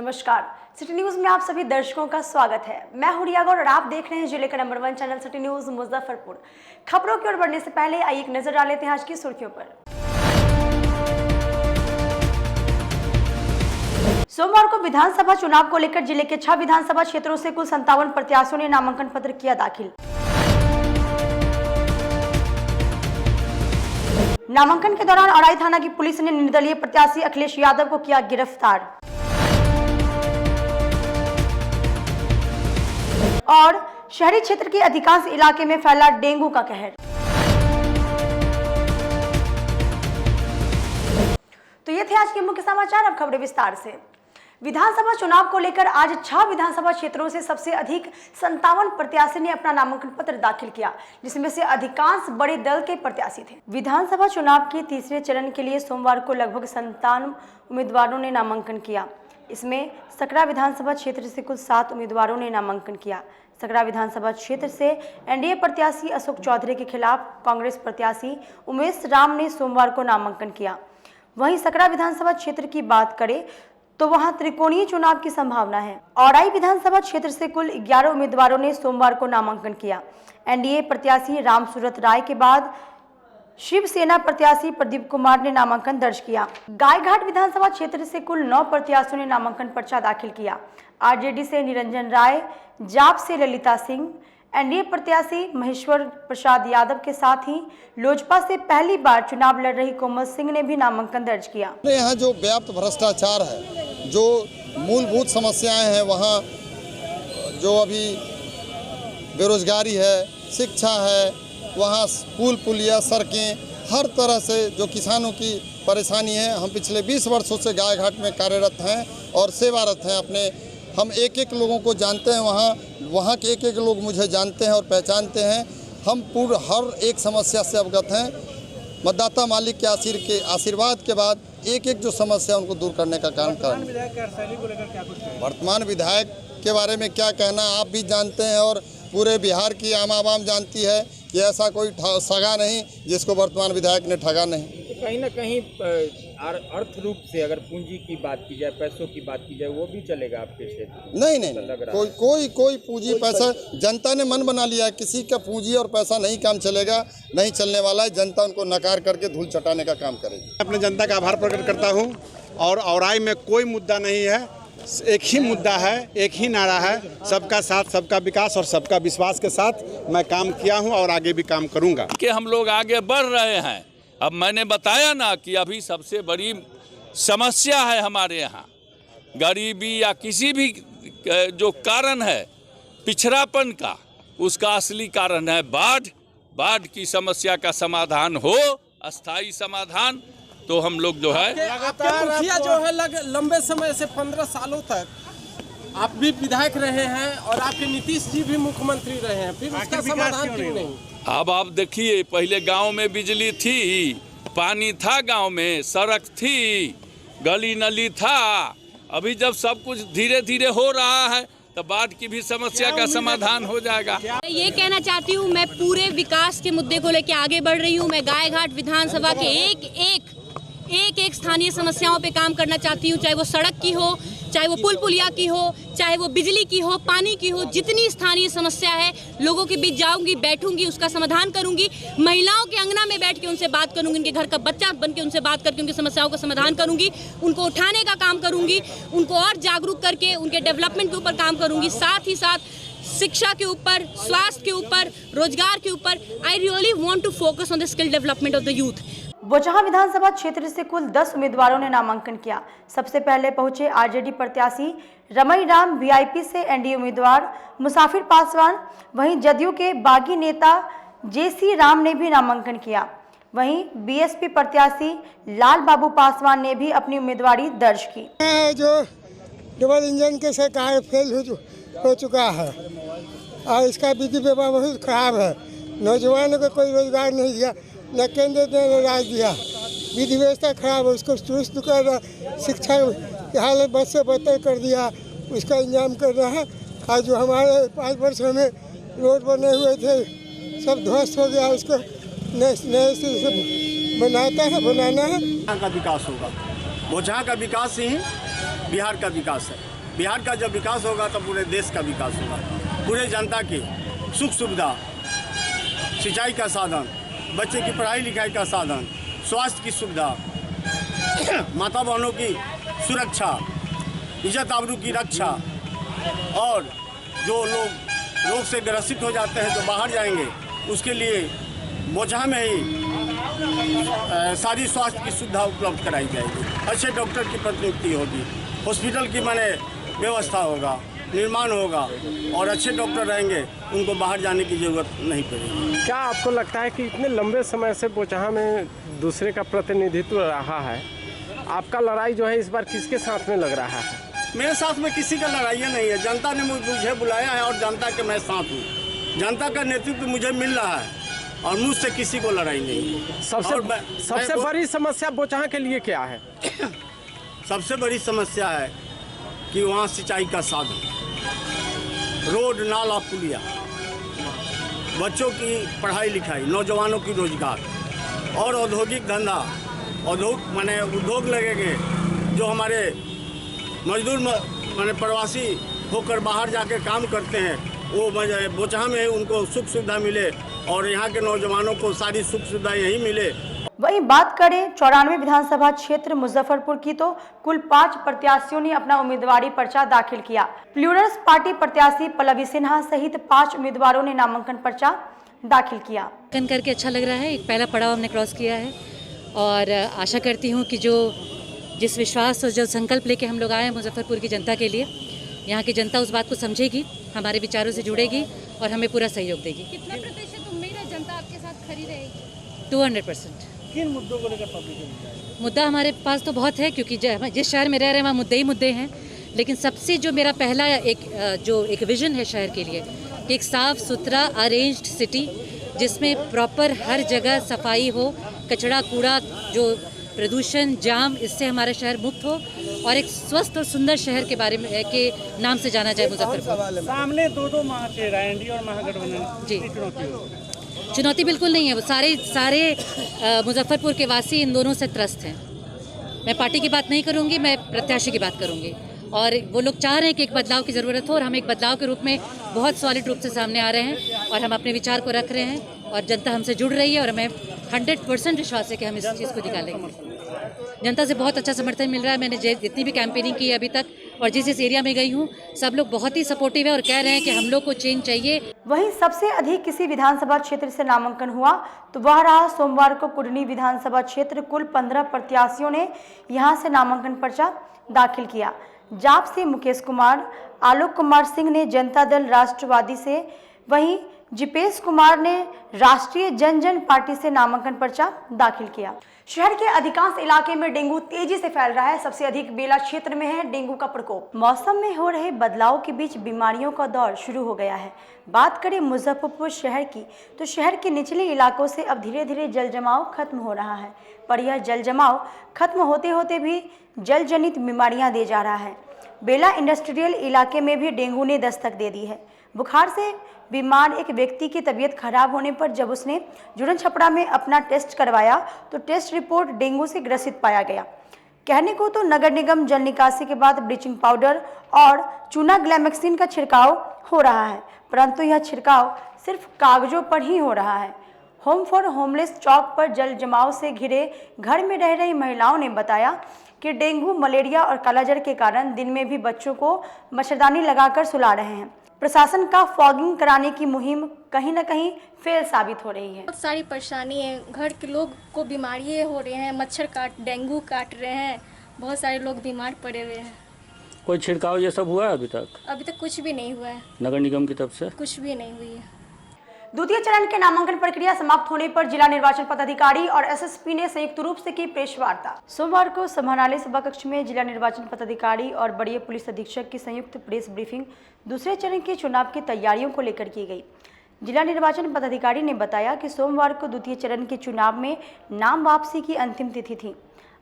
नमस्कार, city news में आप सभी दर्शकों का स्वागत है। मैं हूं रिया गौड़ और आप देख रहे हैं जिले का number 1 channel city news Muzaffarpur. खबरों की ओर बढ़ने से पहले आइए एक नजर डाल लेते हैं आज की सुर्खियों पर। सोमवार को विधानसभा चुनाव को लेकर जिले के 6 विधानसभा क्षेत्रों से कुल 57 प्रत्याशियों ने नामांकन पत्र किया दाखिल। नामांकन के दौरान औराई थाना की पुलिस ने निर्दलीय प्रत्याशी अखिलेश यादव को किया गिरफ्तार। और शहरी क्षेत्र के अधिकांश इलाके में फैला डेंगू का कहर। तो ये थे आज के मुख्य समाचार। अब खबरें विस्तार से। विधानसभा चुनाव को लेकर आज 6 विधानसभा क्षेत्रों से सबसे अधिक 57 प्रत्याशी ने अपना नामांकन पत्र दाखिल किया, जिसमें से अधिकांश बड़े दल के प्रत्याशी थे। विधानसभा चुनाव के तीसरे चरण के लिए सोमवार को लगभग 57 उम्मीदवारों ने नामांकन किया। इसमें सकरा विधानसभा क्षेत्र से कुल 7 उम्मीदवारों ने नामांकन किया। सकरा विधानसभा क्षेत्र से एनडीए प्रत्याशी अशोक चौधरी के खिलाफ कांग्रेस प्रत्याशी उमेश राम ने सोमवार को नामांकन किया। वहीं सकरा विधानसभा क्षेत्र की बात करें तो वहां त्रिकोणीय चुनाव की संभावना है। औराई विधानसभा क्षेत्र से कुल 11 उम्मीदवारों ने सोमवार को नामांकन किया। एनडीए प्रत्याशी राम सूरत राय के बाद शिवसेना प्रत्याशी प्रदीप कुमार ने नामांकन दर्ज किया। गायघाट विधानसभा क्षेत्र से कुल 9 प्रत्याशियों ने नामांकन पर्चा दाखिल किया। आरजेडी से निरंजन राय, जाप से ललिता सिंह, एनडीए प्रत्याशी महेश्वर प्रसाद यादव के साथ ही लोजपा से पहली बार चुनाव लड़ रही कोमल सिंह ने भी नामांकन दर्ज किया। यहाँ जो व्याप्त भ्रष्टाचार है, जो मूलभूत समस्याएं हैं, वहाँ जो अभी बेरोजगारी है, शिक्षा है, वहाँ पुल पुलिया सड़कें, हर तरह से जो किसानों की परेशानी है। हम पिछले 20 वर्षों से गायघाट में कार्यरत हैं और सेवारत हैं। हम एक एक लोगों को जानते हैं, वहाँ के एक एक लोग मुझे जानते हैं और पहचानते हैं। हम पूर्ण हर एक समस्या से अवगत हैं। मतदाता मालिक के आशीर्वाद के बाद एक एक जो समस्या उनको दूर करने का काम करें। वर्तमान विधायक के बारे में क्या कहना आप भी जानते हैं और पूरे बिहार की आम आवाम जानती है कि ऐसा कोई सगा नहीं जिसको वर्तमान विधायक ने ठगा नहीं। तो कहीं ना कहीं अर्थ रूप से अगर पूंजी की बात की जाए, पैसों की बात की जाए, वो भी चलेगा आपके क्षेत्र? नहीं, कोई पूंजी पैसा, जनता ने मन बना लिया है। किसी का पूंजी और पैसा नहीं काम चलेगा, नहीं चलने वाला है। जनता उनको नकार करके धूल चटाने का काम करेगी। अपने जनता का आभार प्रकट करता हूँ और औराई में कोई मुद्दा नहीं है, एक ही मुद्दा है, एक ही नारा है, सबका साथ, सबका विकास और सबका विश्वास के साथ मैं काम किया हूं और आगे भी काम करूंगा। कि हम लोग आगे बढ़ रहे हैं। अब मैंने बताया ना कि अभी सबसे बड़ी समस्या है हमारे यहाँ गरीबी या किसी भी जो कारण है पिछड़ापन का, उसका असली कारण है बाढ़ की समस्या का समाधान हो, अस्थायी समाधान। तो हम लोग जो है मुखिया जो है लंबे समय से 15 सालों तक आप भी विधायक रहे हैं और आपके नीतीश जी भी मुख्यमंत्री रहे हैं, फिर उसका समाधान क्यों नहीं? अब आप देखिए, पहले गांव में बिजली थी, पानी था, गांव में सड़क थी, गली नली था। अभी जब सब कुछ धीरे धीरे हो रहा है तो बाढ़ की भी समस्या का समाधान हो जाएगा। ये कहना चाहती हूँ, मैं पूरे विकास के मुद्दे को लेकर आगे बढ़ रही हूँ। मैं गायघाट विधानसभा के एक स्थानीय समस्याओं पे काम करना चाहती हूँ, चाहे वो सड़क की हो, चाहे वो पुल पुलिया की हो, चाहे वो बिजली की हो, पानी की हो। जितनी स्थानीय समस्या है लोगों के बीच जाऊंगी, बैठूंगी, उसका समाधान करूंगी। महिलाओं के अंगना में बैठ के उनसे बात करूंगी, उनके घर का बच्चा बन के उनसे बात करके उनकी समस्याओं का समाधान करूंगी, उनको उठाने का काम करूंगी, उनको और जागरूक करके उनके डेवलपमेंट के ऊपर काम करूंगी। साथ ही साथ शिक्षा के ऊपर, स्वास्थ्य के ऊपर, रोजगार के ऊपर। I really want to focus on the skill development of the youth. Bochaha विधानसभा क्षेत्र से कुल 10 उम्मीदवारों ने नामांकन किया। सबसे पहले पहुंचे आरजेडी प्रत्याशी रमई राम, वीआईपी से एनडीए उम्मीदवार मुसाफिर पासवान। वहीं जदयू के बागी नेता जेसी राम ने भी नामांकन किया। वहीं बीएसपी प्रत्याशी लाल बाबू पासवान ने भी अपनी उम्मीदवारी दर्ज की। जो डबल इंजन के सरकार फेल हो चुका है और इसका विधि व्यवस्था बहुत खराब है। नौजवानों को कोई रोजगार नहीं दिया, न केंद्र ने राज दिया। विधि व्यवस्था खराब है, उसको चुस्त कर रहा, शिक्षा की हालत बद से बदतर कर दिया, उसका इंतजाम कर रहा है। आज जो हमारे 5 वर्ष में रोड बने हुए थे सब ध्वस्त हो गया, उसको नए से बनाना है। का विकास होगा, बोचहां का विकास ही बिहार का विकास है। बिहार का जब विकास होगा तो पूरे देश का विकास होगा। पूरे जनता की सुख सुविधा, सिंचाई का साधन, बच्चे की पढ़ाई लिखाई का साधन, स्वास्थ्य की सुविधा, माता बहनों की सुरक्षा, इज्जत आबरू की रक्षा, और जो लोग रोग से ग्रसित हो जाते हैं जो बाहर जाएंगे उसके लिए बोचहा में ही सारी स्वास्थ्य की सुविधा उपलब्ध कराई जाएगी। अच्छे डॉक्टर की प्रतिनियुक्ति होगी, हॉस्पिटल की माने व्यवस्था होगा, निर्माण होगा, और अच्छे डॉक्टर रहेंगे, उनको बाहर जाने की ज़रूरत नहीं पड़ेगी। क्या आपको लगता है कि इतने लंबे समय से बोचहा में दूसरे का प्रतिनिधित्व रहा है, आपका लड़ाई जो है इस बार किसके साथ में लग रहा है? मेरे साथ में किसी का लड़ाई नहीं है। जनता ने मुझे बुलाया है और जनता के मैं साथ हूँ। जनता का नेतृत्व मुझे मिल रहा है और मुझसे किसी को लड़ाई नहीं है। सबसे बड़ी समस्या बोचहा के लिए क्या है? सबसे बड़ी समस्या है कि वहाँ सिंचाई का साधन, रोड, नाला, पुलिया, बच्चों की पढ़ाई लिखाई, नौजवानों की रोजगार और औद्योगिक धंधा, उद्योग लगेंगे। जो हमारे मजदूर माने प्रवासी होकर बाहर जाके काम करते हैं, वो बोचहा में उनको सुख सुविधा मिले और यहाँ के नौजवानों को सारी सुख सुविधा यही मिले। वहीं बात करें 94 विधानसभा क्षेत्र मुजफ्फरपुर की, तो कुल 5 प्रत्याशियों ने अपना उम्मीदवारी पर्चा दाखिल किया। प्लूरल्स पार्टी प्रत्याशी पल्लवी सिन्हा सहित 5 उम्मीदवारों ने नामांकन पर्चा दाखिल किया। करके अच्छा लग रहा है, एक पहला पड़ाव हमने क्रॉस किया है और आशा करती हूँ कि जिस विश्वास और जो संकल्प लेके हम लोग आए हैं मुजफ्फरपुर की जनता के लिए, यहाँ की जनता उस बात को समझेगी, हमारे विचारों से जुड़ेगी और हमें पूरा सहयोग देगी। कितना प्रतिशत उम्मीद है जनता आपके साथ खड़ी रहेगी? 200%। किन मुद्दों को लेकर पब्लिक? मुद्दा हमारे पास तो बहुत है, क्योंकि जिस शहर में रह रहे हैं वहाँ मुद्दे ही मुद्दे हैं, लेकिन सबसे जो मेरा पहला एक विज़न है शहर के लिए कि एक साफ़ सुथरा अरेंज्ड सिटी जिसमें प्रॉपर हर जगह सफाई हो, कचरा कूड़ा जो प्रदूषण जाम इससे हमारा शहर मुक्त हो और एक स्वस्थ और सुंदर शहर के बारे में के नाम से जाना जाए मुजफ्फरपुर। सामने दो महाचेहरा एनडीए और महागठबंधन जी, चुनौती बिल्कुल नहीं है। वो सारे मुजफ्फरपुर के वासी इन दोनों से त्रस्त हैं। मैं पार्टी की बात नहीं करूंगी, मैं प्रत्याशी की बात करूंगी। और वो लोग चाह रहे हैं कि एक बदलाव की ज़रूरत हो और हम एक बदलाव के रूप में बहुत सॉलिड रूप से सामने आ रहे हैं और हम अपने विचार को रख रहे हैं और जनता हमसे जुड़ रही है और हमें 100% विश्वास है कि हम इस चीज़ को निकालेंगे। जनता से बहुत अच्छा समर्थन मिल रहा है। मैंने जितनी भी कैंपेनिंग की है अभी तक और जिस एरिया में गई हूँ, सब लोग बहुत ही सपोर्टिव है और कह रहे हैं कि हम लोग को चेंज चाहिए। वहीं सबसे अधिक किसी विधानसभा क्षेत्र से नामांकन हुआ तो वह रहा सोमवार को कुडनी विधानसभा क्षेत्र। कुल 15 प्रत्याशियों ने यहां से नामांकन पर्चा दाखिल किया। जाप से मुकेश कुमार, आलोक कुमार सिंह ने जनता दल राष्ट्रवादी से, वहीं जिपेश कुमार ने राष्ट्रीय जन पार्टी से नामांकन पर्चा दाखिल किया। शहर के अधिकांश इलाके में डेंगू तेजी से फैल रहा है। सबसे अधिक बेला क्षेत्र में है डेंगू का प्रकोप। मौसम में हो रहे बदलाव के बीच बीमारियों का दौर शुरू हो गया है। बात करें मुजफ्फरपुर शहर की, तो शहर के निचले इलाकों से अब धीरे धीरे जल जमाव खत्म हो रहा है, पर यह जल जमाव खत्म होते होते भी जल जनित बीमारियां दे जा रहा है। बेला इंडस्ट्रियल इलाके में भी डेंगू ने दस्तक दे दी है। बुखार से बीमार एक व्यक्ति की तबीयत खराब होने पर जब उसने जुड़न छपड़ा में अपना टेस्ट करवाया तो टेस्ट रिपोर्ट डेंगू से ग्रसित पाया गया। कहने को तो नगर निगम जल निकासी के बाद ब्लीचिंग पाउडर और चूना ग्लैमेक्सिन का छिड़काव हो रहा है, परंतु यह छिड़काव सिर्फ कागजों पर ही हो रहा है। होम फॉर होमलेस चौक पर जल जमाव से घिरे घर में रह रही महिलाओं ने बताया कि डेंगू, मलेरिया और कालाजार के कारण दिन में भी बच्चों को मच्छरदानी लगाकर सुला रहे हैं। प्रशासन का फॉगिंग कराने की मुहिम कहीं न कहीं फेल साबित हो रही है। बहुत सारी परेशानी है, घर के लोग को बीमारियाँ हो रहे हैं, डेंगू काट रहे हैं, बहुत सारे लोग बीमार पड़े हुए हैं। कोई छिड़काव ये सब हुआ है अभी तक? अभी तक कुछ भी नहीं हुआ है। नगर निगम की तरफ से कुछ भी नहीं हुई है। द्वितीय चरण के नामांकन प्रक्रिया समाप्त होने पर जिला निर्वाचन पदाधिकारी और एसएसपी ने संयुक्त रूप से की प्रेस वार्ता। सोमवार को समाहरणालय सभा कक्ष में जिला निर्वाचन पदाधिकारी और वरीय पुलिस अधीक्षक की संयुक्त प्रेस ब्रीफिंग दूसरे चरण के चुनाव की तैयारियों को लेकर की गई। जिला निर्वाचन पदाधिकारी ने बताया कि सोमवार को द्वितीय चरण के चुनाव में नाम वापसी की अंतिम तिथि थी।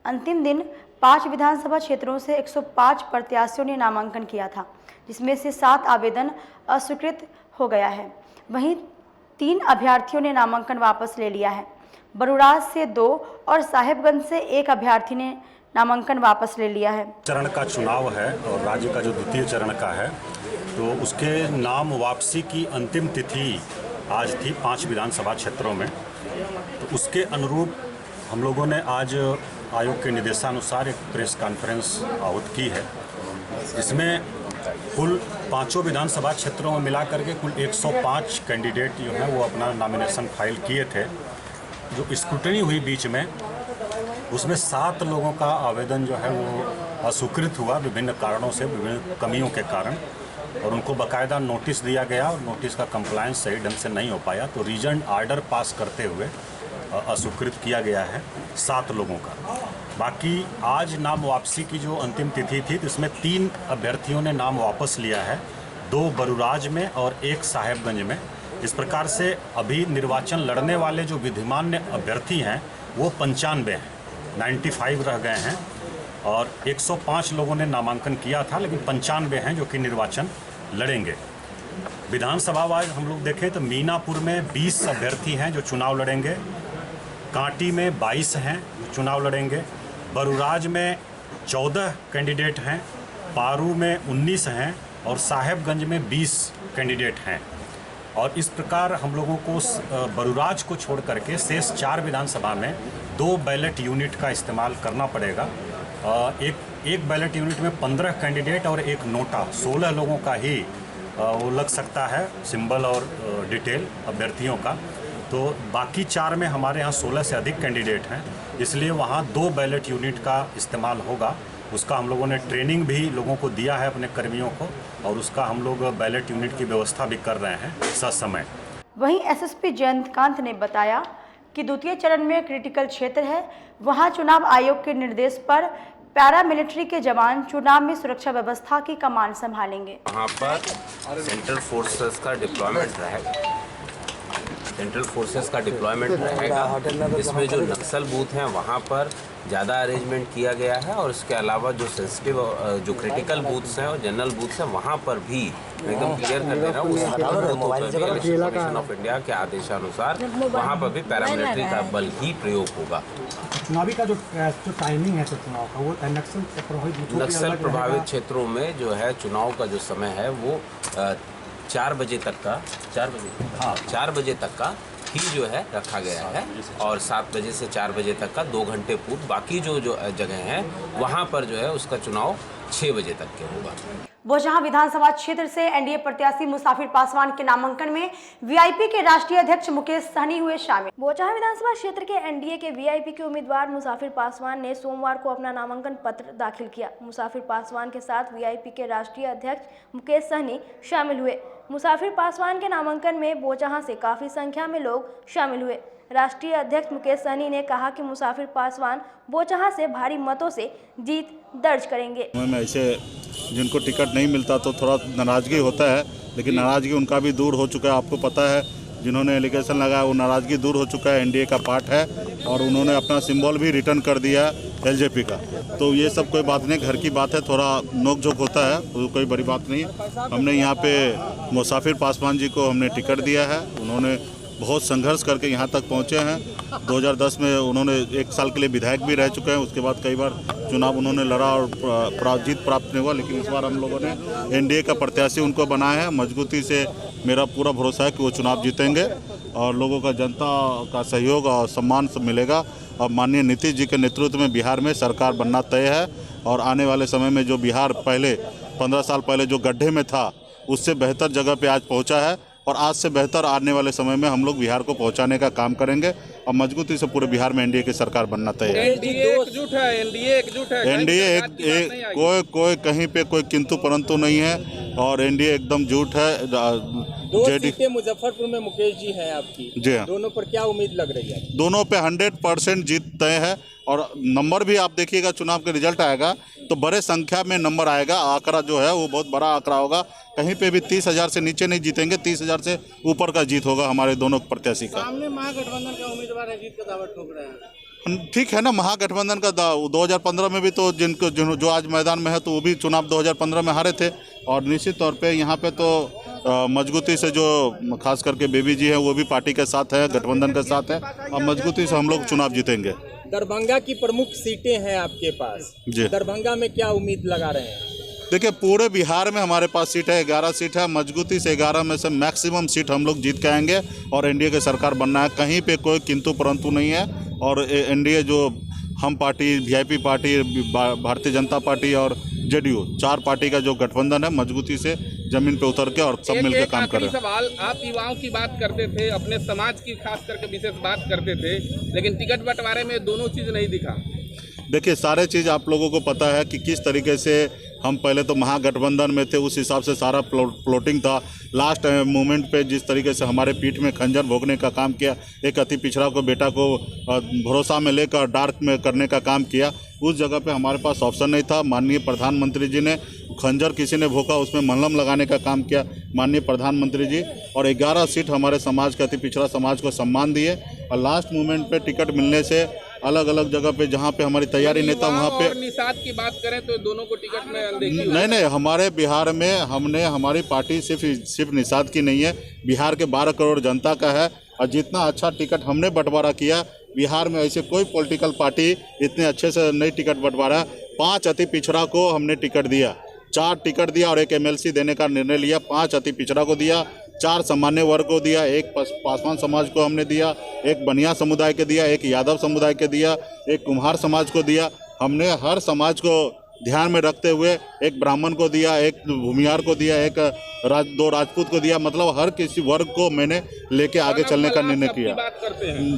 अंतिम दिन 5 विधानसभा क्षेत्रों से 105 प्रत्याशियों ने नामांकन किया था, जिसमें से 7 आवेदन अस्वीकृत हो गया है। वहीं 3 अभ्यर्थियों ने नामांकन वापस ले लिया है। बरुराज से 2 और साहेबगंज से 1 अभ्यर्थी ने नामांकन वापस ले लिया है। चरण का चुनाव है और राज्य का जो द्वितीय चरण का है, तो उसके नाम वापसी की अंतिम तिथि आज थी 5 विधानसभा क्षेत्रों में। तो उसके अनुरूप हम लोगों ने आज आयोग के निर्देशानुसार एक प्रेस कॉन्फ्रेंस आहूत की है। इसमें कुल 5 विधानसभा क्षेत्रों में मिलाकर के कुल 105 कैंडिडेट जो हैं वो अपना नॉमिनेशन फाइल किए थे। जो स्क्रूटनी हुई बीच में, उसमें 7 लोगों का आवेदन जो है वो अस्वीकृत हुआ विभिन्न कारणों से, विभिन्न कमियों के कारण, और उनको बाकायदा नोटिस दिया गया और नोटिस का कंप्लायंस सही ढंग से नहीं हो पाया, तो रीजन आर्डर पास करते हुए अस्वीकृत किया गया है 7 लोगों का। बाकी आज नाम वापसी की जो अंतिम तिथि थी, तो इसमें 3 अभ्यर्थियों ने नाम वापस लिया है, 2 बरूराज में और 1 साहेबगंज में। इस प्रकार से अभी निर्वाचन लड़ने वाले जो विद्यमान अभ्यर्थी हैं वो 95 हैं, 95 रह गए हैं, और 105 लोगों ने नामांकन किया था, लेकिन 95 हैं जो कि निर्वाचन लड़ेंगे। विधानसभा वाइज हम लोग देखें तो मीनापुर में 20 अभ्यर्थी हैं जो चुनाव लड़ेंगे, कांटी में 22 हैं जो चुनाव लड़ेंगे, बरूराज में 14 कैंडिडेट हैं, पारू में 19 हैं और साहेबगंज में 20 कैंडिडेट हैं। और इस प्रकार हम लोगों को बरूराज को छोड़ करके शेष 4 विधानसभा में 2 बैलेट यूनिट का इस्तेमाल करना पड़ेगा। एक बैलेट यूनिट में 15 कैंडिडेट और 1 नोटा, 16 लोगों का ही वो लग सकता है, सिंबल और डिटेल अभ्यर्थियों का। तो बाकी 4 में हमारे यहाँ 16 से अधिक कैंडिडेट हैं, इसलिए वहाँ 2 बैलेट यूनिट का इस्तेमाल होगा। उसका हम लोगों ने ट्रेनिंग भी लोगों को दिया है अपने कर्मियों को, और उसका हम लोग बैलेट यूनिट की व्यवस्था भी कर रहे हैं ससमय। वहीं एसएसपी जयंतकांत ने बताया कि द्वितीय चरण में क्रिटिकल क्षेत्र है, वहां चुनाव आयोग के निर्देश पर पैरामिलिट्री के जवान चुनाव में सुरक्षा व्यवस्था की कमान संभालेंगे। वहाँ पर सेंट्रल फोर्सेस का डिप्लॉयमेंट रहेगा, इसमें जो नक्सल बूथ हैं वहाँ पर ज़्यादा अरेंजमेंट किया गया है, और इसके अलावा जो सेंसिटिव जो क्रिटिकल बूथ्स हैं और जनरल बूथ्स हैं वहाँ पर भी एकदम क्लियर कर दे रहा हूँ, इलेक्शन कमीशन ऑफ इंडिया के आदेशानुसार वहाँ पर भी पैरामिलिट्री का बल ही प्रयोग होगा। चुनावी का जो टाइमिंग है चुनाव का, वो नक्सल प्रभावित क्षेत्रों में जो है चुनाव का जो समय है वो 4 बजे तक का 4 बजे तक का ही जो है रखा गया है, और 7 बजे से 4 बजे तक का 2 घंटे पूर्व बाकी जो जगह हैं वहाँ पर जो है उसका चुनाव 6 बजे तक के होगा। बोचहां विधानसभा क्षेत्र से एनडीए प्रत्याशी मुसाफिर पासवान के नामांकन में वीआईपी के राष्ट्रीय अध्यक्ष मुकेश सहनी हुए शामिल। बोचहां विधानसभा क्षेत्र के एनडीए के वीआईपी के उम्मीदवार मुसाफिर पासवान ने सोमवार को अपना नामांकन पत्र दाखिल किया। मुसाफिर पासवान के साथ वीआईपी के राष्ट्रीय अध्यक्ष मुकेश सहनी शामिल हुए। मुसाफिर पासवान के नामांकन में बोचहां से काफी संख्या में लोग शामिल हुए। राष्ट्रीय अध्यक्ष मुकेश सहनी ने कहा कि मुसाफिर पासवान बोचहां से भारी मतों से जीत दर्ज करेंगे। ऐसे जिनको टिकट नहीं मिलता तो थोड़ा नाराजगी होता है, लेकिन नाराजगी उनका भी दूर हो चुका है। आपको पता है जिन्होंने एलिगेशन लगाया वो नाराजगी दूर हो चुका है, एनडीए का पार्ट है, और उन्होंने अपना सिंबल भी रिटर्न कर दिया एलजेपी का। तो ये सब कोई बात नहीं, घर की बात है, थोड़ा नोक झोंक होता है, तो कोई बड़ी बात नहीं। हमने यहाँ पे मुसाफिर पासवान जी को हमने टिकट दिया है, उन्होंने बहुत संघर्ष करके यहाँ तक पहुँचे हैं। 2010 में उन्होंने 1 साल के लिए विधायक भी रह चुके हैं, उसके बाद कई बार चुनाव उन्होंने लड़ा और जीत प्राप्त नहीं हुआ, लेकिन इस बार हम लोगों ने एनडीए का प्रत्याशी उनको बनाया है। मजबूती से मेरा पूरा भरोसा है कि वो चुनाव जीतेंगे और लोगों का, जनता का सहयोग और सम्मान सब मिलेगा। और माननीय नीतीश जी के नेतृत्व में बिहार में सरकार बनना तय है, और आने वाले समय में जो बिहार पहले 15 साल पहले जो गड्ढे में था उससे बेहतर जगह पे आज पहुंचा है, और आज से बेहतर आने वाले समय में हम लोग बिहार को पहुंचाने का काम करेंगे, और मजबूती से पूरे बिहार में एनडीए की सरकार बनना तय है। एनडीए कोई कहीं पे कोई किंतु परंतु नहीं है, और एनडीए एकदम झूठ है। 2 सीटें मुजफ्फरपुर में मुकेश जी हैं आपकी, जी हाँ, दोनों पर क्या उम्मीद लग रही है? दोनों पे 100% जीत तय है, और नंबर भी आप देखिएगा, चुनाव के रिजल्ट आएगा तो बड़े संख्या में नंबर आएगा। आंकड़ा जो है वो बहुत बड़ा आंकड़ा होगा, कहीं पे भी 30,000 से नीचे नहीं जीतेंगे, 30,000 से ऊपर का जीत होगा हमारे दोनों प्रत्याशी का। सामने महागठबंधन का उम्मीदवार है, जीत का दावा ठोक रहे हैं। ठीक है ना, महागठबंधन का 2015 में भी तो जो आज मैदान में है तो वो भी चुनाव 2015 में हारे थे, और निश्चित तौर पे यहाँ पे तो मजबूती से जो खास करके बेबी जी हैं वो भी पार्टी के साथ है, गठबंधन के साथ है, और मजबूती से हम लोग चुनाव जीतेंगे। दरभंगा की प्रमुख सीटें हैं आपके पास, जी। दरभंगा में क्या उम्मीद लगा रहे हैं? देखिए, पूरे बिहार में हमारे पास सीट है, 11 सीट है। मजबूती से 11 में से मैक्सिमम सीट हम लोग जीत के आएंगे और एनडीए की सरकार बनना है। कहीं पे कोई किंतु परंतु नहीं है। और एनडीए जो हम party, VIP party, Bharatiya Janata party और जेडीयू, 4 पार्टी का जो गठबंधन है, मजबूती से जमीन पे उतर के और सब मिलकर काम कर रहे हैं। सवाल, आप युवाओं की बात करते थे, अपने समाज की खास करके विशेष बात करते थे, लेकिन टिकट बंटवारे में दोनों चीज़ नहीं दिखा। देखिए, सारे चीज़ आप लोगों को पता है कि किस तरीके से हम पहले तो महागठबंधन में थे, उस हिसाब से सारा प्लॉटिंग था। लास्ट मोमेंट पे जिस तरीके से हमारे पीठ में खंजर भोगने का काम किया, एक अति पिछड़ा को बेटा को भरोसा में लेकर डार्क में करने का काम किया, उस जगह पे हमारे पास ऑप्शन नहीं था। माननीय प्रधानमंत्री जी ने, खंजर किसी ने भोगा उसमें मलहम लगाने का काम किया माननीय प्रधानमंत्री जी, और 11 सीट हमारे समाज के, अति पिछड़ा समाज को सम्मान दिए। और लास्ट मोमेंट पे टिकट मिलने से अलग अलग जगह पे जहाँ पे हमारी तैयारी नहीं था वहाँ पे। और निषाद की बात करें तो दोनों को टिकट में अनदेखी। नहीं, हमारे बिहार में हमारी पार्टी सिर्फ निषाद की नहीं है, बिहार के 12 करोड़ जनता का है। और जितना अच्छा टिकट हमने बंटवारा किया, बिहार में ऐसे कोई पॉलिटिकल पार्टी इतने अच्छे से नहीं टिकट बंटवारा। 5 अति पिछड़ा को हमने टिकट दिया, 4 टिकट दिया और 1 MLC देने का निर्णय लिया। 5 अति पिछड़ा को दिया, 4 सामान्य वर्ग को दिया, 1 पासवान समाज को हमने दिया, 1 बनिया समुदाय के दिया, 1 यादव समुदाय के दिया, 1 कुम्हार समाज को दिया। हमने हर समाज को ध्यान में रखते हुए 1 ब्राह्मण को दिया, 1 भूमिहार को दिया, 2 राजपूत को दिया। मतलब हर किसी वर्ग को मैंने लेके आगे चलने का निर्णय किया।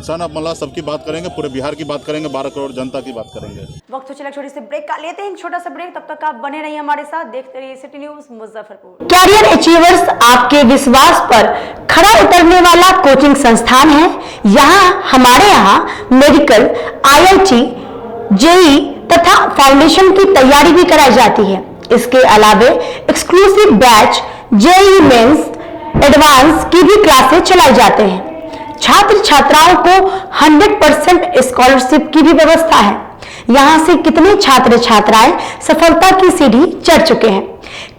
सन ऑफ मल्लाह सबकी बात करेंगे, पूरे बिहार की बात करेंगे, 12 करोड़ जनता की बात करेंगे। वक्त हो चला छोटी सी ब्रेक का, लेते हैं छोटा सा ब्रेक। तब तक आप बने रहिए हमारे साथ, देखते रहिए city news Muzaffarpur. Career achievers आपके विश्वास पर खरा उतरने वाला कोचिंग संस्थान है। हमारे यहाँ मेडिकल, IIT, JEE तथा फाउंडेशन की तैयारी भी कराई जाती है। इसके अलावे exclusive batch JEE mains advance की भी क्लासेस चलाई जाते हैं। छात्र छात्राओं को 100% स्कॉलरशिप की भी व्यवस्था है। यहाँ से कितने छात्र छात्राएं सफलता की सीढ़ी चढ़ चुके हैं।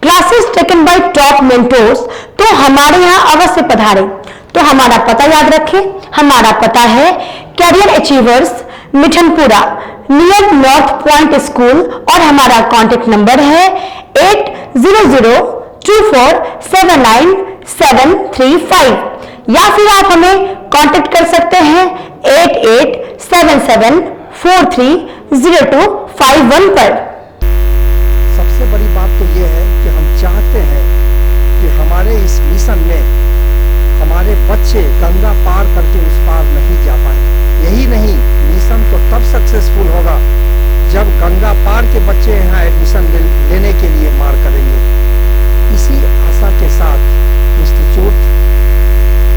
Classes taken by top mentors, तो हमारे यहाँ अवश्य पधारें। तो हमारा पता याद रखें, हमारा पता है career achievers, Mithanpura, near north point school, और हमारा कॉन्टेक्ट नंबर है 8002479735, या फिर आप हमें कांटेक्ट कर सकते हैं 8877430251 पर। सबसे बड़ी बात तो ये है कि हम चाहते हैं कि हमारे इस मिशन में हमारे बच्चे गंगा पार करके उस पार नहीं जा पाए। यही नहीं, मिशन तो तब सक्सेसफुल होगा जब गंगा पार के बच्चे यहाँ एडमिशन लेने के लिए मार करेंगे। इसी आशा के साथ इंस्टीट्यूट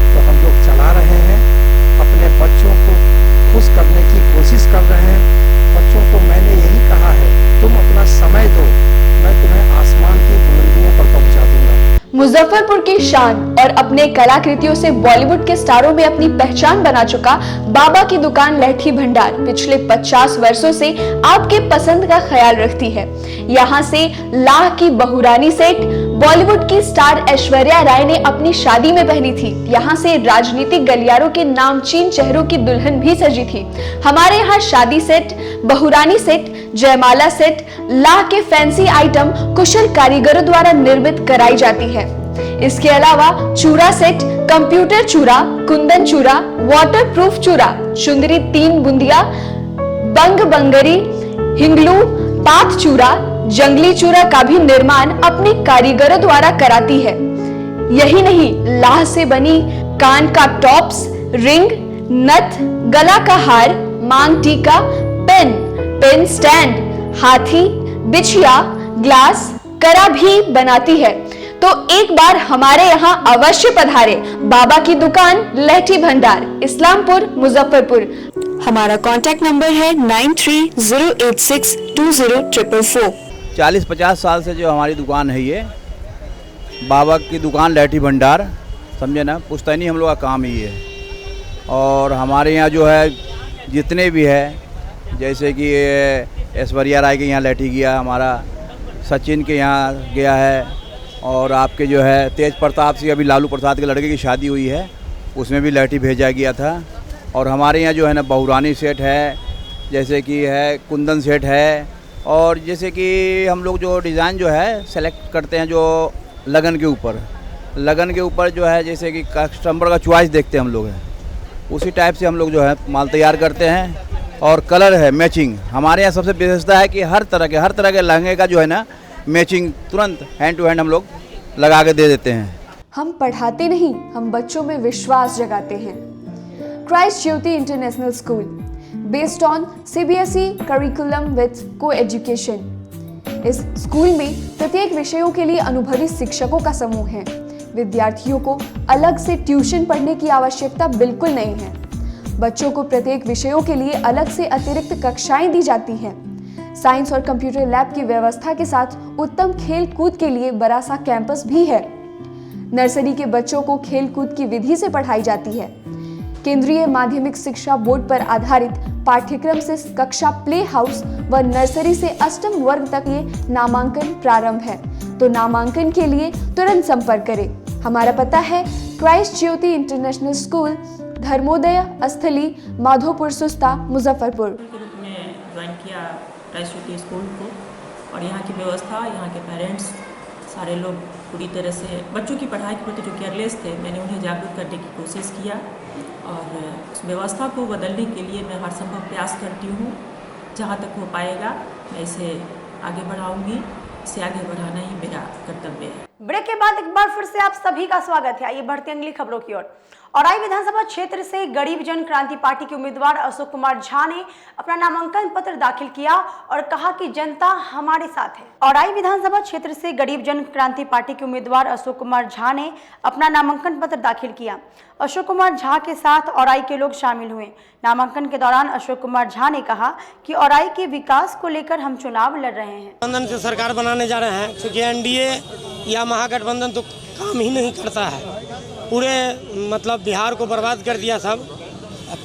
तो हम लोग चला रहे हैं, अपने बच्चों को खुश करने की कोशिश कर रहे हैं। बच्चों को मैंने यही कहा है, तुम अपना समय दो, मैं तुम्हें आसमान की बुलंदियों पर पहुंचा दूंगा। मुजफ्फरपुर की शान और अपने कलाकृतियों से बॉलीवुड के स्टारों में अपनी पहचान बना चुका बाबा की दुकान लहठी भंडार पिछले 50 वर्षों से आपके पसंद का ख्याल रखती है। यहाँ से लाह की बहुरानी सेट बॉलीवुड की स्टार ऐश्वर्या राय ने अपनी शादी में पहनी थी। यहाँ से राजनीतिक गलियारों के नामचीन चेहरों की दुल्हन भी सजी थी। हमारे यहाँ शादी सेट, बहुरानी सेट, जयमाला सेट, लाह के फैंसी आइटम कुशल कारीगरों द्वारा निर्मित कराई जाती है। इसके अलावा चूड़ा सेट, कंप्यूटर चूड़ा, कुंदन चूड़ा, वाटरप्रूफ चूड़ा, चुंदरी 3 बुंदिया, बंग बंगरी, हिंगलू, पात चूड़ा, जंगली चूड़ा का भी निर्माण अपने कारीगरों द्वारा कराती है। यही नहीं, लाह से बनी कान का टॉप्स, रिंग, नथ, गला का हार, मांग टीका, पेन स्टैंड, हाथी, बिछिया, ग्लास, करा भी बनाती है। तो एक बार हमारे यहाँ अवश्य पधारे। बाबा की दुकान लहठी भंडार, इस्लामपुर, मुजफ्फरपुर। हमारा कांटेक्ट नंबर है 9308620444। 40-50 साल से जो हमारी दुकान है, ये बाबा की दुकान लहठी भंडार, समझे ना, पुश्तैनी हम लोग का काम ही है। और हमारे यहाँ जो है जितने भी है, जैसे कि ऐश्वर्या राय के यहाँ लहठी गया, हमारा सचिन के यहाँ गया है, और आपके जो है तेज प्रताप सिंह, अभी लालू प्रसाद के लड़के की शादी हुई है, उसमें भी लहठी भेजा गया था। और हमारे यहाँ जो है ना बहुरानी सेट है, जैसे कि है कुंदन सेट है, और जैसे कि हम लोग जो डिज़ाइन जो है सेलेक्ट करते हैं जो लगन के ऊपर जो है, जैसे कि कस्टमर का चॉइस देखते हैं हम लोग हैं, उसी टाइप से हम लोग जो है माल तैयार करते हैं। और कलर है मैचिंग, हमारे यहाँ सबसे विशेषता है कि हर तरह के लहंगे का जो है ना मैचिंग तुरंत हैंड टू हैंड हम लोग लगा के दे देते हैं। हम पढ़ाते नहीं, हम बच्चों में विश्वास जगाते हैं। Christ Jyoti international school, based on CBSE curriculum with co-education. इस स्कूल में प्रत्येक विषयों के लिए अनुभवी शिक्षकों का समूह है। विद्यार्थियों को अलग से ट्यूशन पढ़ने की आवश्यकता बिल्कुल नहीं है। बच्चों को प्रत्येक विषयों के लिए अलग से अतिरिक्त कक्षाएं दी जाती हैं। साइंस और कंप्यूटर लैब की व्यवस्था के साथ उत्तम खेल कूद के लिए बड़ा सा कैंपस भी है। नर्सरी के बच्चों को खेल कूद की विधि से पढ़ाई जाती है। केंद्रीय माध्यमिक शिक्षा बोर्ड पर आधारित पाठ्यक्रम से कक्षा प्ले हाउस व नर्सरी से अष्टम वर्ग तक ये नामांकन प्रारंभ है। तो नामांकन के लिए तुरंत संपर्क करें। हमारा पता है Christ Jyoti international school, Dharmodaya स्थली, माधोपुर सुस्ता, मुजफ्फरपुर। के रूप में ज्वाइन किया क्राइस्ट ज्योति स्कूल को, और यहाँ की व्यवस्था, यहाँ के पेरेंट्स सारे लोग पूरी तरह से बच्चों की पढ़ाई के प्रति जो केयरलेस थे, मैंने उन्हें जागरूक करने की कोशिश किया और उस व्यवस्था को बदलने के लिए मैं हर संभव प्रयास करती हूँ। जहाँ तक हो पाएगा मैं इसे आगे बढ़ाऊँगी, इसे आगे बढ़ाना ही मेरा कर्तव्य है। ब्रेक के बाद एक बार फिर से आप सभी का स्वागत है। आइए बढ़ते हैं अगली खबरों की ओर। औराई विधानसभा क्षेत्र से गरीब जन क्रांति पार्टी के उम्मीदवार अशोक कुमार झा ने अपना नामांकन पत्र दाखिल किया और कहा कि जनता हमारे साथ है। औराई विधानसभा क्षेत्र से गरीब जन क्रांति पार्टी के उम्मीदवार अशोक कुमार झा ने अपना नामांकन पत्र दाखिल किया। अशोक कुमार झा के साथ औराई के लोग शामिल हुए। नामांकन के दौरान अशोक कुमार झा ने कहा कि औराई के विकास को लेकर हम चुनाव लड़ रहे हैं। गठबंधन से सरकार बनाने जा रहे हैं, क्योंकि एनडीए या महागठबंधन तो काम ही नहीं करता है। पूरे मतलब बिहार को बर्बाद कर दिया सब।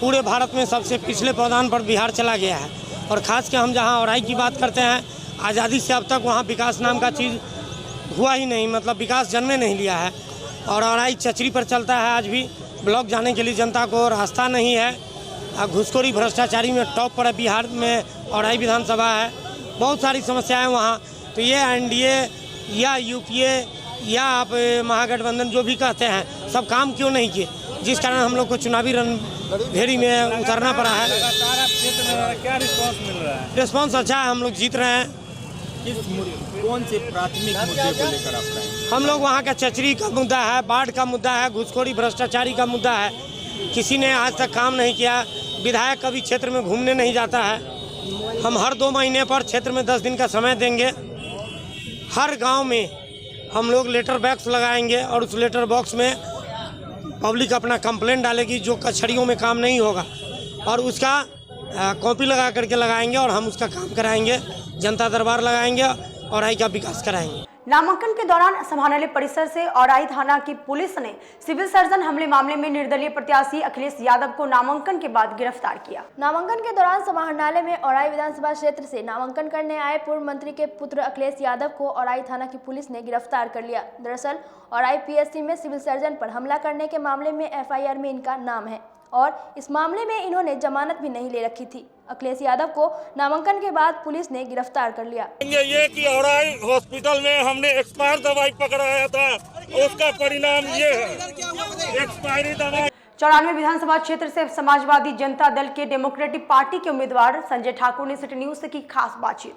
पूरे भारत में सबसे पिछले पायदान पर बिहार चला गया है। और ख़ास के हम जहां औराई की बात करते हैं, आज़ादी से अब तक वहां विकास नाम का चीज़ हुआ ही नहीं, मतलब विकास जन्मे नहीं लिया है। और औराई चचरी पर चलता है। आज भी ब्लॉक जाने के लिए जनता को रास्ता नहीं है। घुसखोरी भ्रष्टाचारी में टॉप पर है बिहार में औराई विधानसभा है। बहुत सारी समस्याएँ वहाँ। तो ये एनडीए या यूपीए या आप महागठबंधन जो भी कहते हैं, सब काम क्यों नहीं किए, जिस कारण हम लोग को चुनावी रणभेरी में उतरना पड़ा है। क्या रिस्पांस मिल रहा है? रिस्पांस अच्छा है, हम लोग जीत रहे हैं। कौन से प्राथमिक मुद्दे को लेकर आप रहेंगे? हम लोग वहाँ का चचरी का मुद्दा है, बाढ़ का मुद्दा है, घुसखोरी भ्रष्टाचारी का मुद्दा है। किसी ने आज तक काम नहीं किया। विधायक कभी क्षेत्र में घूमने नहीं जाता है। हम हर 2 महीने पर क्षेत्र में 10 दिन का समय देंगे। हर गाँव में हम लोग लेटर बॉक्स लगाएंगे और उस लेटर बॉक्स में पब्लिक अपना कंप्लेंट डालेगी जो कचहरियों में काम नहीं होगा, और उसका कॉपी लगा करके लगाएंगे और हम उसका काम कराएंगे। जनता दरबार लगाएंगे, औराई का विकास कराएंगे। नामांकन के दौरान समाहरणालय परिसर से औराई थाना की पुलिस ने सिविल सर्जन हमले मामले में निर्दलीय प्रत्याशी अखिलेश यादव को नामांकन के बाद गिरफ्तार किया। नामांकन के दौरान समाहरणालय में औराई विधानसभा क्षेत्र से नामांकन करने आए पूर्व मंत्री के पुत्र अखिलेश यादव को औराई थाना की पुलिस ने गिरफ्तार कर लिया। दरअसल औराई PSC में सिविल सर्जन पर हमला करने के मामले में FIR में इनका नाम है और इस मामले में इन्होंने जमानत भी नहीं ले रखी थी। अखिलेश यादव को नामांकन के बाद पुलिस ने गिरफ्तार कर लिया। ये कि औराई हॉस्पिटल में हमने एक्सपायर दवाई पकड़ाया था, उसका परिणाम ये है, एक्सपायरी दवाई। 94 विधानसभा क्षेत्र से समाजवादी जनता दल के डेमोक्रेटिक पार्टी के उम्मीदवार संजय ठाकुर ने सिटी न्यूज से की खास बातचीत।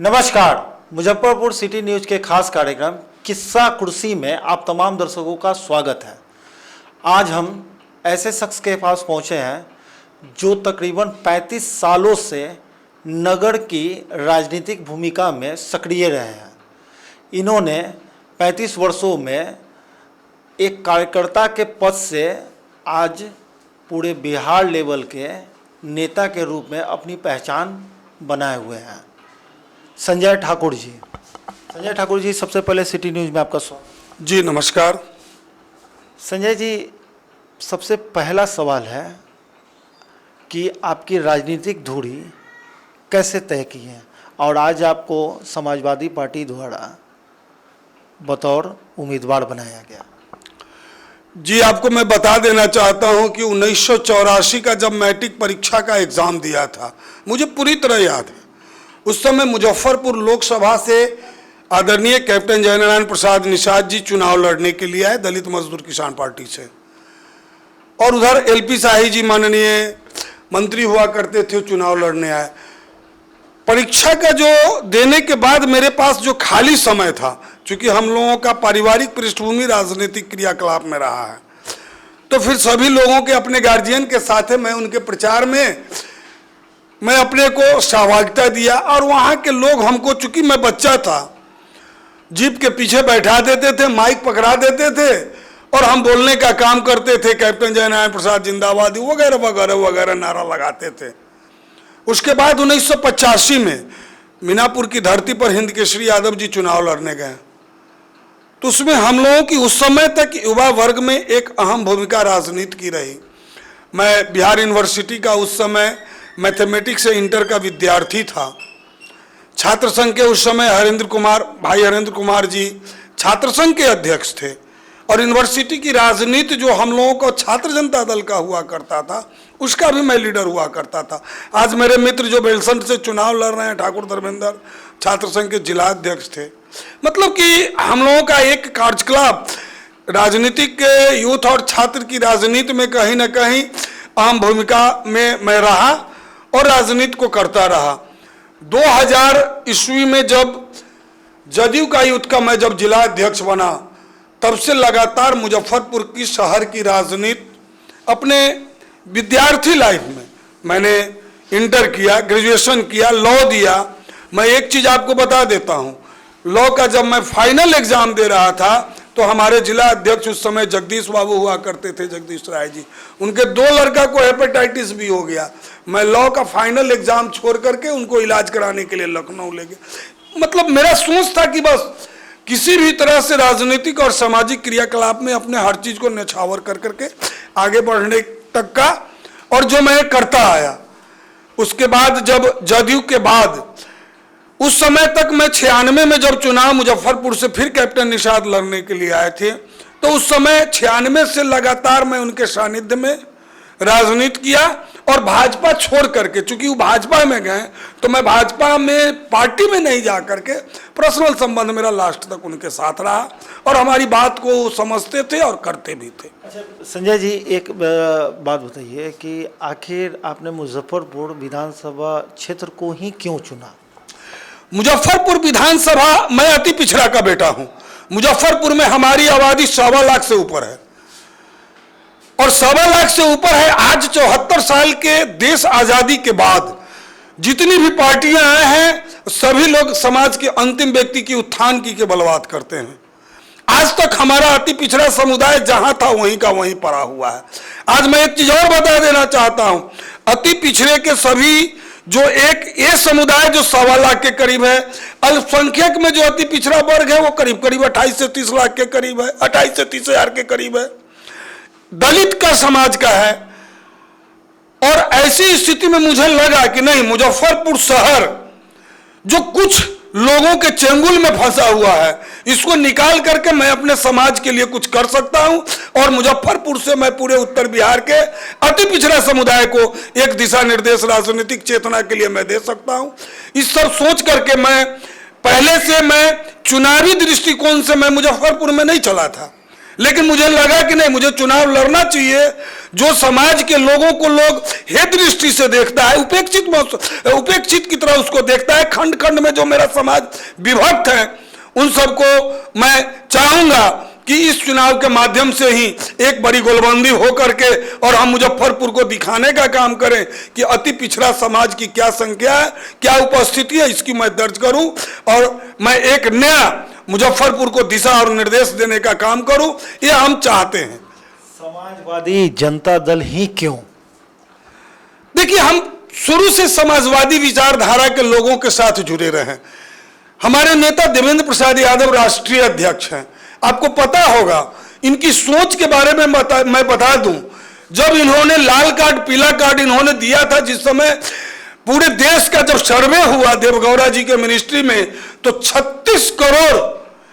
नमस्कार, मुजफ्फरपुर सिटी न्यूज के खास कार्यक्रम किस्सा कुर्सी में आप तमाम दर्शकों का स्वागत है। आज हम ऐसे शख्स के पास पहुंचे हैं जो तकरीबन 35 सालों से नगर की राजनीतिक भूमिका में सक्रिय रहे हैं। इन्होंने 35 वर्षों में एक कार्यकर्ता के पद से आज पूरे बिहार लेवल के नेता के रूप में अपनी पहचान बनाए हुए हैं। संजय ठाकुर जी। संजय ठाकुर जी, सबसे पहले सिटी न्यूज़ में आपका स्वागत। जी नमस्कार। संजय जी, सबसे पहला सवाल है कि आपकी राजनीतिक धुरी कैसे तय की है और आज आपको समाजवादी पार्टी द्वारा बतौर उम्मीदवार बनाया गया? जी आपको मैं बता देना चाहता हूं कि 1984 का जब मैट्रिक परीक्षा का एग्ज़ाम दिया था, मुझे पूरी तरह याद है। उस समय मुजफ्फरपुर लोकसभा से आदरणीय कैप्टन जयनारायण प्रसाद निषाद जी चुनाव लड़ने के लिए आए दलित मजदूर किसान पार्टी से, और उधर एलपी शाही जी माननीय मंत्री हुआ करते थे, चुनाव लड़ने आए। परीक्षा का जो देने के बाद मेरे पास जो खाली समय था, चूंकि हम लोगों का पारिवारिक पृष्ठभूमि राजनीतिक क्रियाकलाप में रहा है, तो फिर सभी लोगों के अपने गार्जियन के साथ मैं उनके प्रचार में मैं अपने को सहभागिता दिया। और वहाँ के लोग हमको, चूंकि मैं बच्चा था, जीप के पीछे बैठा देते थे, माइक पकड़ा देते थे और हम बोलने का काम करते थे, कैप्टन जयनारायण प्रसाद जिंदाबाद वगैरह वगैरह वगैरह नारा लगाते थे। उसके बाद 1985 में मीनापुर की धरती पर हिंद केसरी यादव जी चुनाव लड़ने गए, तो उसमें हम लोगों की उस समय तक युवा वर्ग में एक अहम भूमिका राजनीति की रही। मैं बिहार यूनिवर्सिटी का उस समय मैथमेटिक्स से इंटर का विद्यार्थी था। छात्र संघ के उस समय भाई हरेंद्र कुमार जी छात्र संघ के अध्यक्ष थे, और यूनिवर्सिटी की राजनीति जो हम लोगों को छात्र जनता दल का हुआ करता था, उसका भी मैं लीडर हुआ करता था। आज मेरे मित्र जो बेलसंड से चुनाव लड़ रहे हैं, ठाकुर धर्मेंद्र, छात्र संघ के जिला अध्यक्ष थे। मतलब कि हम लोगों का एक कार्यकलाप राजनीतिक यूथ और छात्र की राजनीति में कहीं ना कहीं अहम भूमिका में मैं रहा और राजनीति को करता रहा। 2000 ईस्वी में जब जदयू का यूथ का मैं जब जिला अध्यक्ष बना, तब से लगातार मुजफ्फरपुर की शहर की राजनीति अपने विद्यार्थी लाइफ में मैंने इंटर किया, ग्रेजुएशन किया, लॉ दिया। मैं एक चीज़ आपको बता देता हूँ, लॉ का जब मैं फाइनल एग्जाम दे रहा था तो हमारे जिला अध्यक्ष उस समय जगदीश बाबू हुआ करते थे, जगदीश राय जी, उनके 2 लड़का को हेपेटाइटिस भी हो गया। मैं लॉ का फाइनल एग्जाम छोड़ करके उनको इलाज कराने के लिए लखनऊ ले गया। मतलब मेरा सोच था कि बस किसी भी तरह से राजनीतिक और सामाजिक क्रियाकलाप में अपने हर चीज को न्यौछावर कर करके आगे बढ़ने तक का, और जो मैं करता आया। उसके बाद जब जदयू के बाद उस समय तक मैं 96 में जब चुनाव मुजफ्फरपुर से फिर कैप्टन निषाद लड़ने के लिए आए थे, तो उस समय 96 से लगातार मैं उनके सानिध्य में राजनीति किया। और भाजपा छोड़ करके, चूंकि वो भाजपा में गए, तो मैं भाजपा में पार्टी में नहीं जा करके पर्सनल संबंध मेरा लास्ट तक उनके साथ रहा, और हमारी बात को समझते थे और करते भी थे। अच्छा संजय जी, एक बात बताइए कि आखिर आपने मुजफ्फरपुर विधानसभा क्षेत्र को ही क्यों चुना? मुजफ्फरपुर विधानसभा, मैं अति पिछड़ा का बेटा हूं। मुजफ्फरपुर में हमारी आबादी 1.25 लाख से ऊपर है, और 1.25 लाख से ऊपर है। आज 74 साल के देश आजादी के बाद जितनी भी पार्टियां आए हैं, सभी लोग समाज के अंतिम व्यक्ति की उत्थान की के बलवाद करते हैं। आज तक हमारा अति पिछड़ा समुदाय जहां था वहीं का वहीं पड़ा हुआ है। आज मैं एक चीज और बता देना चाहता हूं, अति पिछड़े के सभी जो एक ये समुदाय जो 1.25 लाख के करीब है, अल्पसंख्यक में जो अति पिछड़ा वर्ग है वो करीब 28 से 30 लाख के करीब है, 28 से 30 हजार के करीब है, दलित का समाज का है। और ऐसी स्थिति में मुझे लगा कि नहीं, मुजफ्फरपुर शहर जो कुछ लोगों के चंगुल में फंसा हुआ है, इसको निकाल करके मैं अपने समाज के लिए कुछ कर सकता हूं, और मुजफ्फरपुर से मैं पूरे उत्तर बिहार के अति पिछड़ा समुदाय को एक दिशा निर्देश राजनीतिक चेतना के लिए मैं दे सकता हूं। इस सब सोच करके मैं पहले से मैं चुनावी दृष्टिकोण से मैं मुजफ्फरपुर में नहीं चला था, लेकिन मुझे लगा कि नहीं, मुझे चुनाव लड़ना चाहिए। जो समाज के लोगों को लोग हे दृष्टि से देखता है, उपेक्षित की तरह उसको देखता है, खंड खंड में जो मेरा समाज विभक्त है, उन सबको मैं चाहूंगा कि इस चुनाव के माध्यम से ही एक बड़ी गोलबंदी हो करके और हम मुजफ्फरपुर को दिखाने का काम करें कि अति पिछड़ा समाज की क्या संख्या है, क्या उपस्थिति है, इसकी मैं दर्ज करूं, और मैं एक नया मुजफ्फरपुर को दिशा और निर्देश देने का काम करूं, ये हम चाहते हैं। समाजवादी जनता दल ही क्यों? देखिए, हम शुरू से समाजवादी विचारधारा के लोगों के साथ जुड़े रहे हैं। हमारे नेता देवेंद्र प्रसाद यादव राष्ट्रीय अध्यक्ष हैं। आपको पता होगा इनकी सोच के बारे में मैं बता दूं, जब इन्होंने लाल कार्ड पीला कार्ड इन्होंने दिया था, जिस समय पूरे देश का जब सर्वे हुआ देवगौड़ा जी के मिनिस्ट्री में, तो 36 करोड़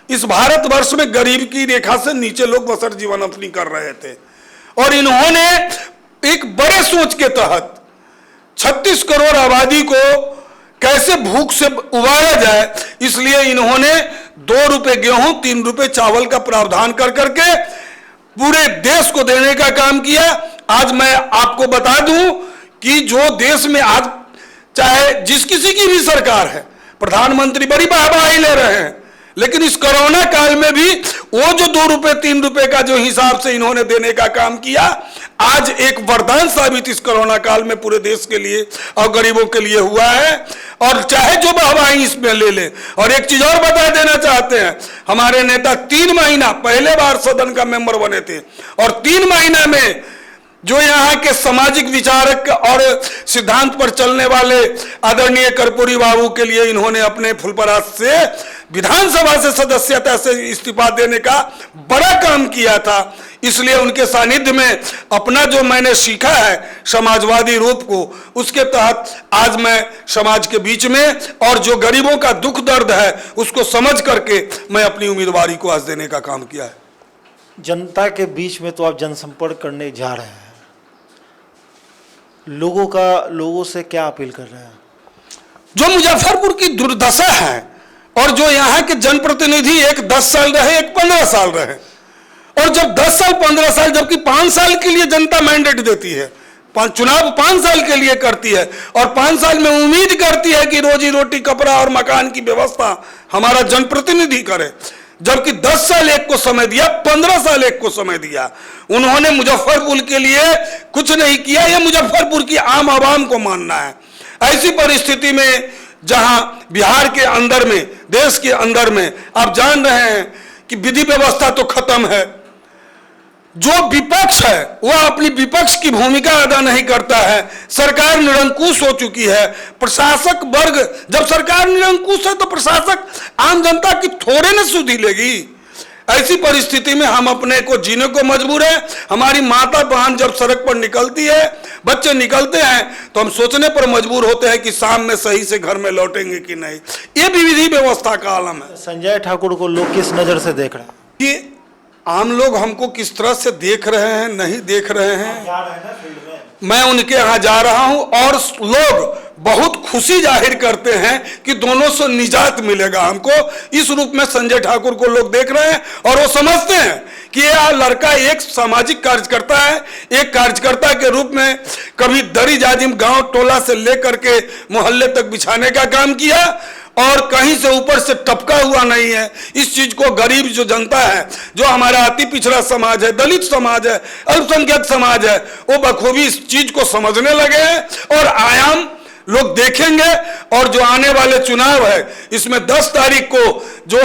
इस भारतवर्ष में गरीब की रेखा से नीचे लोग बसर जीवन अपनी कर रहे थे, और इन्होंने एक बड़े सोच के तहत 36 करोड़ आबादी को कैसे भूख से उबारा जाए, इसलिए इन्होंने 2 रुपए गेहूं 3 रुपए चावल का प्रावधान कर करके पूरे देश को देने का काम किया। आज मैं आपको बता दूं कि जो देश में आज चाहे जिस किसी की भी सरकार है, प्रधानमंत्री बड़ी वाहवाही ले रहे हैं, लेकिन इस कोरोना काल में भी वो जो 2 रुपए 3 रुपए का जो हिसाब से इन्होंने देने का काम किया, आज एक वरदान साबित इस कोरोना काल में पूरे देश के लिए और गरीबों के लिए हुआ है। और चाहे जो वाहवाही इसमें ले ले। और एक चीज और बता देना चाहते हैं, हमारे नेता 3 महीना पहले बार सदन का मेंबर बने थे, और 3 महीना में जो यहाँ के सामाजिक विचारक और सिद्धांत पर चलने वाले आदरणीय कर्पूरी बाबू के लिए इन्होंने अपने फुलपरास से विधानसभा से सदस्यता से इस्तीफा देने का बड़ा काम किया था। इसलिए उनके सानिध्य में अपना जो मैंने सीखा है समाजवादी रूप को, उसके तहत आज मैं समाज के बीच में और जो गरीबों का दुख दर्द है उसको समझ करके मैं अपनी उम्मीदवारी को आज देने का काम किया है। जनता के बीच में तो आप जनसंपर्क करने जा रहे हैं, लोगों से क्या अपील कर रहे हैं? जो मुजफ्फरपुर की दुर्दशा है, और जो यहाँ के जनप्रतिनिधि एक 10 साल रहे, एक 15 साल रहे, और जब 10 साल 15 साल, जबकि 5 साल के लिए जनता मैंडेट देती है, चुनाव 5 साल के लिए करती है, और 5 साल में उम्मीद करती है कि रोजी रोटी कपड़ा और मकान की व्यवस्था हमारा जनप्रतिनिधि करे, जबकि 10 साल एक को समय दिया, 15 साल एक को समय दिया। उन्होंने मुजफ्फरपुर के लिए कुछ नहीं किया, यह मुजफ्फरपुर की आम आवाम को मानना है। ऐसी परिस्थिति में जहां बिहार के अंदर में, देश के अंदर में आप जान रहे हैं कि विधि व्यवस्था तो खत्म है, जो विपक्ष है वह अपनी विपक्ष की भूमिका अदा नहीं करता है, सरकार निरंकुश हो चुकी है, प्रशासक वर्ग, जब सरकार निरंकुश है तो प्रशासक आम जनता की थोड़े न सुधी लेगी। ऐसी परिस्थिति में हम अपने को जीने को मजबूर है। हमारी माता बहन जब सड़क पर निकलती है, बच्चे निकलते हैं, तो हम सोचने पर मजबूर होते हैं कि शाम में सही से घर में लौटेंगे कि नहीं। ये भी विधि व्यवस्था का आलम है। संजय ठाकुर को लोग किस नज़र से देख रहे हैं? कि आम लोग हमको किस तरह से देख रहे हैं, नहीं देख रहे हैं, मैं उनके यहाँ जा रहा हूँ, और लोग बहुत खुशी जाहिर करते हैं कि दोनों से निजात मिलेगा हमको। इस रूप में संजय ठाकुर को लोग देख रहे हैं, और वो समझते हैं कि यह लड़का एक सामाजिक कार्यकर्ता है, एक कार्यकर्ता के रूप में कभी दरी जाजिम गांव टोला से लेकर के मोहल्ले तक बिछाने का काम किया, और कहीं से ऊपर से टपका हुआ नहीं है। इस चीज को गरीब जो जनता है, जो हमारा अति पिछड़ा समाज है, दलित समाज है, अल्पसंख्यक समाज है, वो बखूबी इस चीज को समझने लगे हैं, और आयाम लोग देखेंगे। और जो आने वाले चुनाव है, इसमें 10 तारीख को जो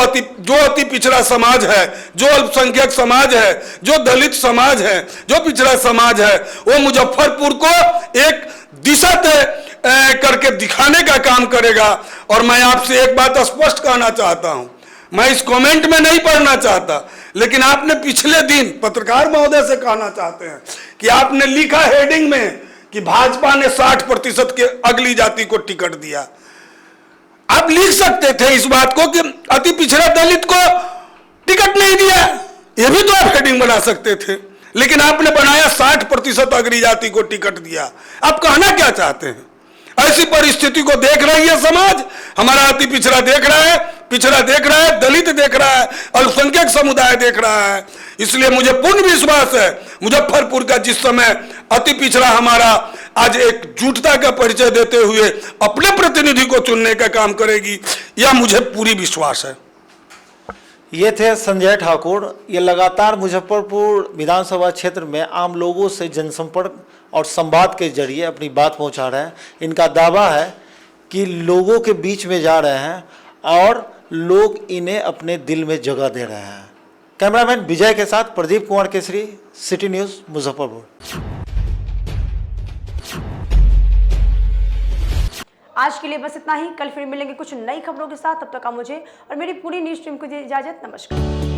अति पिछड़ा समाज है, जो अल्पसंख्यक समाज है, जो दलित समाज है, जो पिछड़ा समाज है, वो मुजफ्फरपुर को एक दिशा तय करके दिखाने का काम करेगा। और मैं आपसे एक बात स्पष्ट कहना चाहता हूं, मैं इस कमेंट में नहीं पढ़ना चाहता, लेकिन आपने पिछले दिन पत्रकार महोदय से कहना चाहते हैं कि आपने लिखा हेडिंग में कि भाजपा ने 60% के अगली जाति को टिकट दिया। आप लिख सकते थे इस बात को कि अति पिछड़ा दलित को टिकट नहीं दिया, यह भी तो आप हेडिंग बना सकते थे, लेकिन आपने बनाया 60% अगली जाति को टिकट दिया। आप कहना क्या चाहते हैं? ऐसी परिस्थिति को देख रही है समाज, हमारा अति पिछड़ा देख रहा है, दलित देख रहा है, अल्पसंख्यक समुदाय देख रहा है। इसलिए मुझे पूर्ण विश्वास है मुजफ्फरपुर का जिस समय अति पिछड़ा हमारा आज एकजुटता का परिचय देते हुए अपने प्रतिनिधि को चुनने का काम करेगी, यह मुझे पूरी विश्वास है। ये थे संजय ठाकुर। ये लगातार मुजफ्फरपुर विधानसभा क्षेत्र में आम लोगों से जनसंपर्क और संवाद के जरिए अपनी बात पहुंचा रहे हैं। इनका दावा है कि लोगों के बीच में जा रहे हैं और लोग इन्हें अपने दिल में जगह दे रहे हैं। कैमरामैन विजय के साथ प्रदीप कुमार केसरी, सिटी न्यूज़, मुजफ्फरपुर। आज के लिए बस इतना ही। कल फिर मिलेंगे कुछ नई खबरों के साथ। तब तक आप मुझे और मेरी पूरी न्यूज़ टीम को दीजिए इजाजत। नमस्कार।